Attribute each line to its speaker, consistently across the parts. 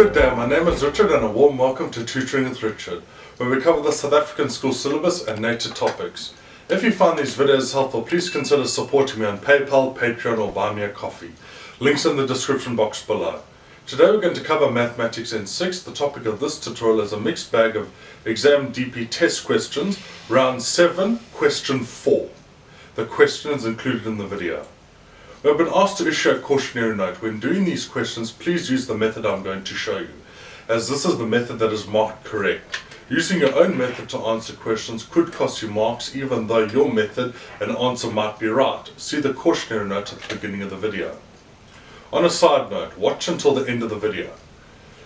Speaker 1: Good day, my name is Richard and a warm welcome to Tutoring with Richard, where we cover the South African school syllabus and nature topics. If you find these videos helpful, please consider supporting me on PayPal, Patreon or Buy Me a Coffee. Links in the description box below. Today we're going to cover Mathematics in 6. The topic of this tutorial is a mixed bag of exam DP test questions, round 7, question 4. The question is included in the video. We have been asked to issue a cautionary note. When doing these questions, please use the method I'm going to show you, as this is the method that is marked correct. Using your own method to answer questions could cost you marks, even though your method and answer might be right. See the cautionary note at the beginning of the video. On a side note, watch until the end of the video.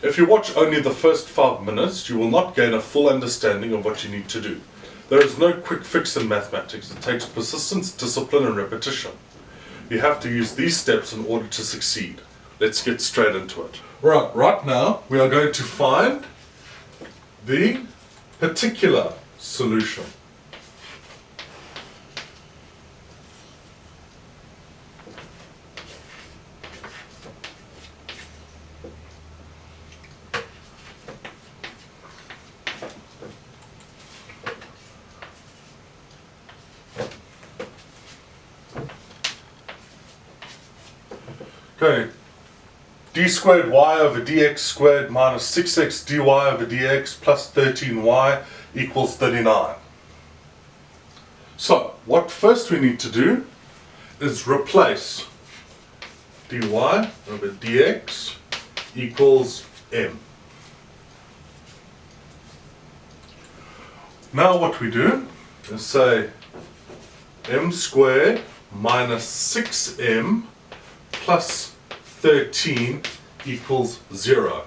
Speaker 1: If you watch only the first 5 minutes, you will not gain a full understanding of what you need to do. There is no quick fix in mathematics. It takes persistence, discipline and repetition. You have to use these steps in order to succeed. Let's get straight into it. Right now we are going to find the particular solution. Okay, d squared y over dx squared minus 6x dy over dx plus 13y equals 39. So, what first we need to do is replace dy over dx equals m. Now what we do is say m squared minus 6m plus 13 equals 0.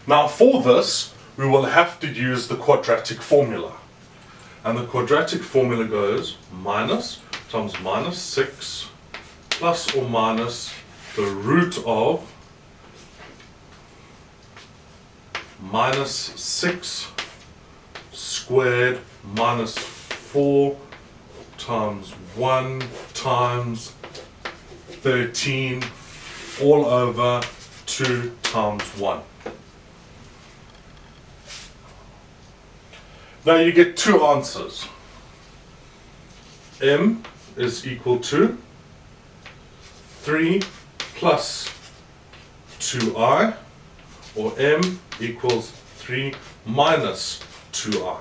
Speaker 1: Now for this, we will have to use the quadratic formula. And the quadratic formula goes minus times minus 6 plus or minus the root of minus 6 squared minus 4 times 1 times 13 all over 2 times 1. Now you get two answers. M is equal to 3 plus 2i, or m equals 3 minus 2i.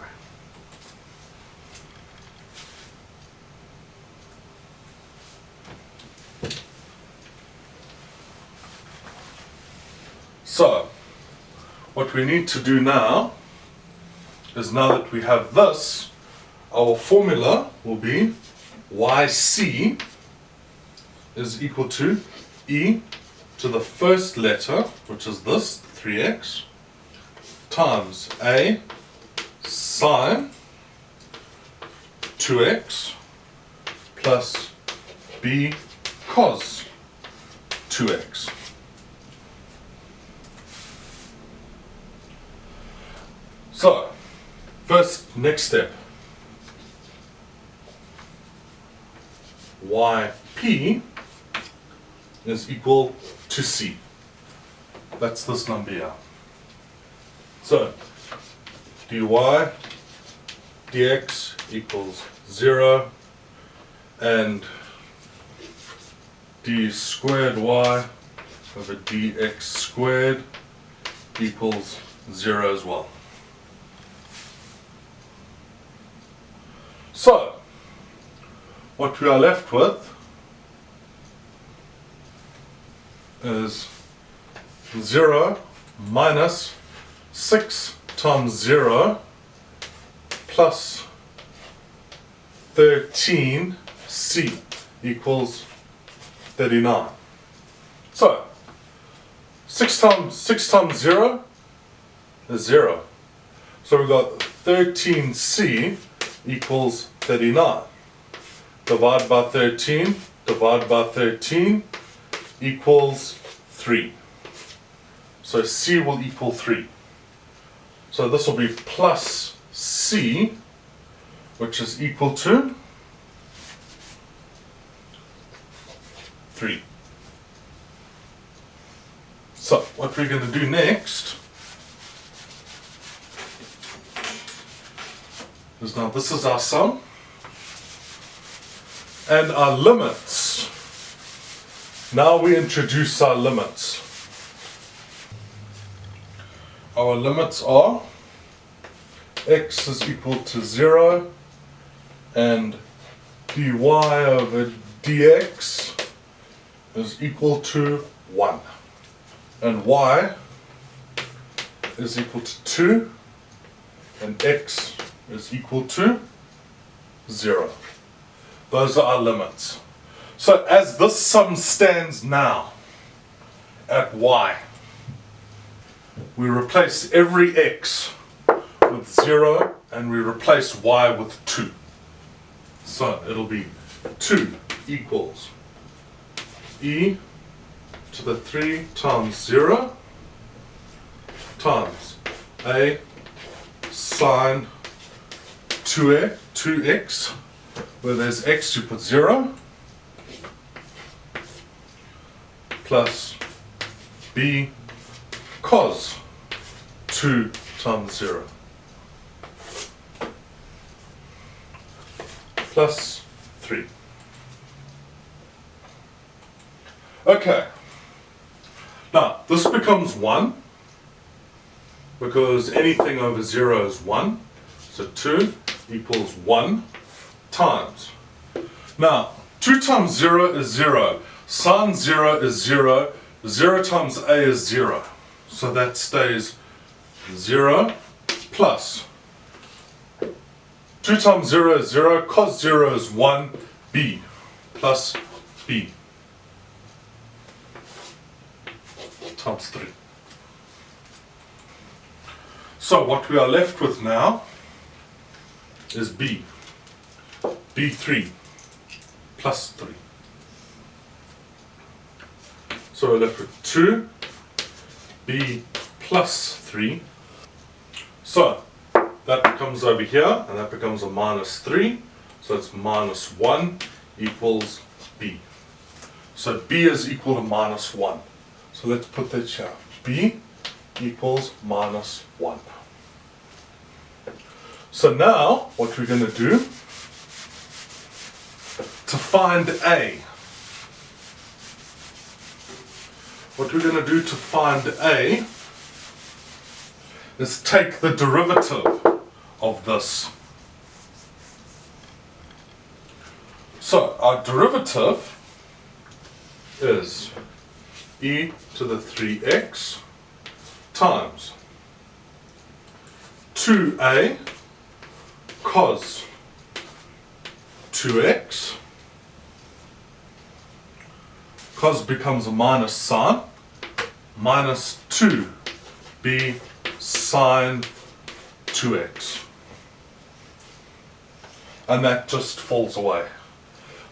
Speaker 1: So, what we need to do now is, now that we have this, our formula will be yc is equal to e to the first letter, which is this, 3x, times a sine 2x plus b cos 2x. So, next step, yp is equal to c. That's this number here. So, dy dx equals 0 and d squared y over dx squared equals 0 as well. So, what we are left with is 0 minus 6 times 0 plus 13c equals 39. So, 6 times 0 is 0. So we've got 13c equals 39. Divide by 13, divide by 13 equals 3. So c will equal 3. So this will be plus c, which is equal to 3. So what we're going to do next is, now this is our sum and our limits. Now we introduce our limits. Our limits are x is equal to 0 and dy over dx is equal to 1. And y is equal to 2 and x is equal to 0. Those are our limits. So as this sum stands now at y, we replace every x with 0 and we replace y with 2. So it'll be 2 equals e to the 3 times 0 times a sine 2x, where there's x you put 0, plus b cos 2 times 0 plus 3. Okay, now this becomes 1 because anything over 0 is 1, so 2 equals 1 times. Now 2 times 0 is 0, sine 0 is 0, 0 times a is 0, so that stays 0 plus 2 times 0 is 0, cos 0 is 1, b plus b times 3. So what we are left with now is b3 plus 3. So we're left with 2, b plus 3. So that becomes over here, and that becomes a minus 3. So it's minus 1 equals b. So b is equal to minus 1. So let's put that here. b equals minus 1. So now what we're going to do to find a, is take the derivative of this. So our derivative is e to the 3x times 2a cos 2x, cos becomes a minus sign, minus 2b sine 2x, and that just falls away.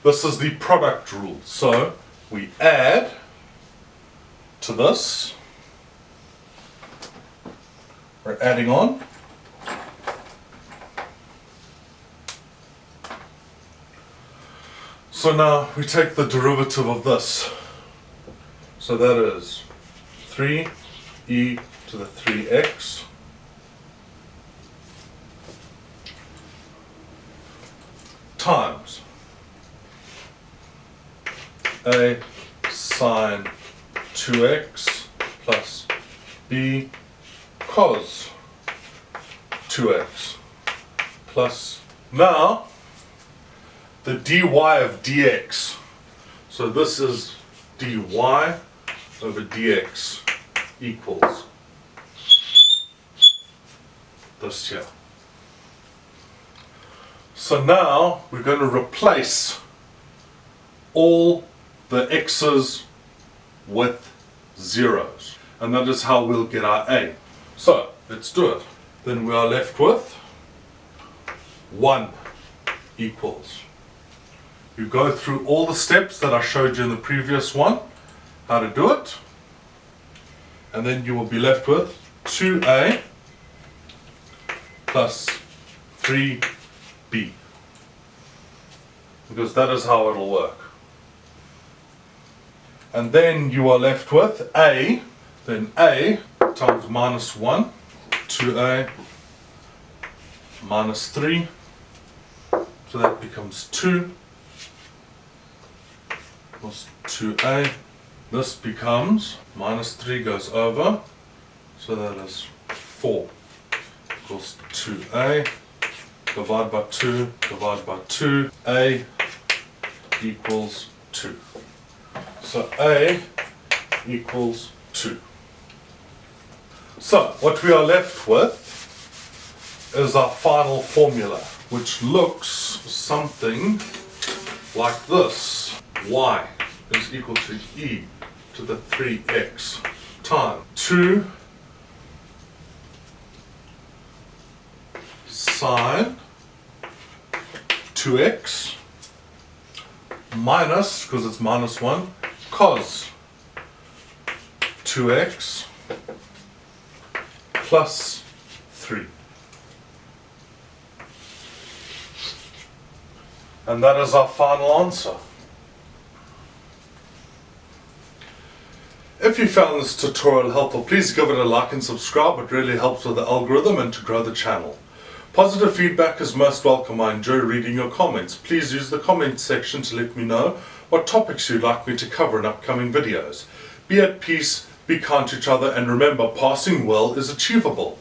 Speaker 1: This is the product rule, so we add to this, we're adding on, so now we take the derivative of this, so that is 3e to the 3x times a sine 2x plus b cos 2x plus, now the dy of dx. So this is dy over dx equals this here. So now we're going to replace all the x's with zeros, and that is how we'll get our a. So let's do it. Then we are left with 1 equals, you go through all the steps that I showed you in the previous one, how to do it, and then you will be left with 2a plus 3b, because that is how it'll work. And then you are left with a, Then a times minus 1, 2a minus 3, so that becomes 2 plus 2a. This becomes minus 3 goes over, so that is 4 equals 2a. Divide by 2, divide by 2, a equals 2. So a equals 2. So what we are left with is our final formula, which looks something like this. Y is equal to e to the 3x times 2 sine 2x minus, because it's minus 1, cos 2x plus 3. And that is our final answer. If you found this tutorial helpful, please give it a like and subscribe. It really helps with the algorithm and to grow the channel. Positive feedback is most welcome. I enjoy reading your comments. Please use the comment section to let me know what topics you'd like me to cover in upcoming videos. Be at peace, be kind to each other, and remember, passing well is achievable.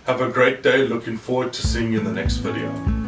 Speaker 1: Have a great day. Looking forward to seeing you in the next video.